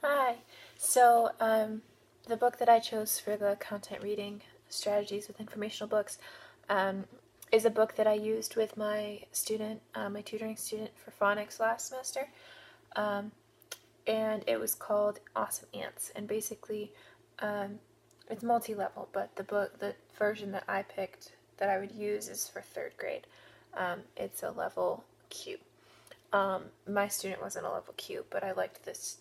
Hi. So, the book that I chose for the content reading strategies with informational books um, is a book that I used with my student, my tutoring student for phonics last semester. Um, and it was called Awesome Ants. And basically, um, it's multi-level, but the version that I picked that I would use is for third grade. It's a level Q. My student wasn't a level Q, but I liked this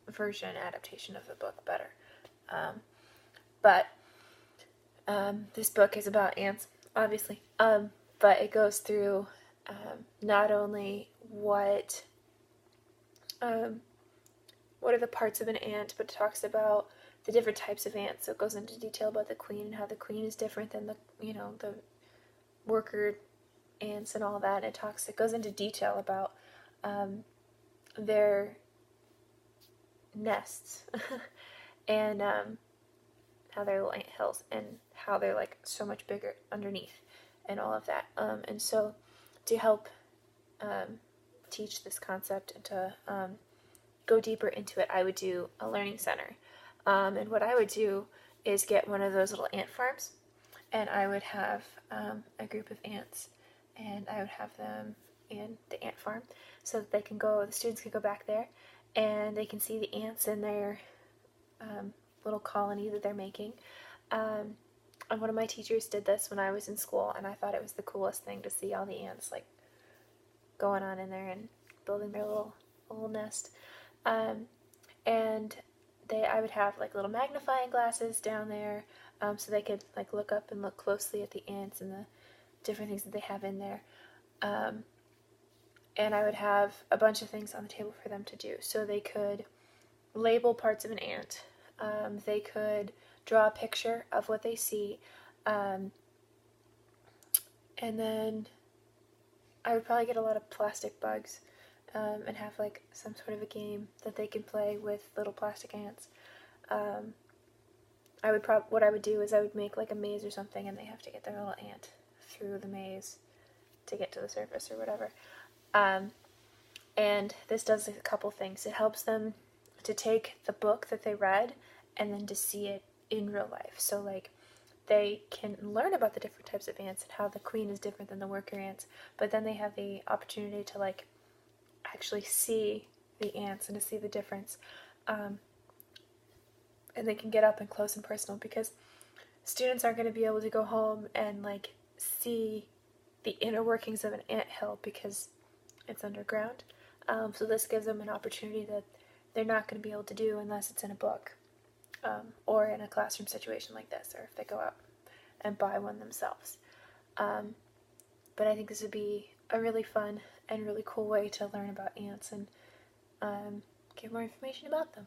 version adaptation of the book better. Um, but this book is about ants, obviously. But it goes through not only um, what are the parts of an ant, but it talks about the different types of ants. So it goes into detail about the queen and how the queen is different than the worker ants and all that. It goes into detail about um, their nests and how they're little ant hills and how they're like so much bigger underneath and all of that. And so to help teach this concept and to go deeper into it, I would do a learning center. And what I would do is get one of those little ant farms, and I would have a group of ants, and I would have them in the ant farm so that the students can go back there and they can see the ants in their um, little colony that they're making. Um, and one of my teachers did this when I was in school, and I thought it was the coolest thing to see all the ants like going on in there and building their little nest. Um, and I would have like little magnifying glasses down there, so they could like look up and look closely at the ants and the different things that they have in there. Um, and I would have a bunch of things on the table for them to do. So they could label parts of an ant. They could draw a picture of what they see. Um, and then I would probably get a lot of plastic bugs and have like some sort of a game that they can play with little plastic ants. Um, what I would do is I would make like a maze or something, and they have to get their little ant through the maze to get to the surface or whatever. Um, and this does a couple things. It helps them to take the book that they read and then to see it in real life. So like they can learn about the different types of ants and how the queen is different than the worker ants, but then they have the opportunity to like actually see the ants and to see the difference. Um, and they can get up and close and personal because students aren't going to be able to go home and like see the inner workings of an ant hill because it's underground. So this gives them an opportunity that they're not going to be able to do unless it's in a book or in a classroom situation like this, or if they go out and buy one themselves. Um, but I think this would be a really fun and really cool way to learn about ants and get more information about them.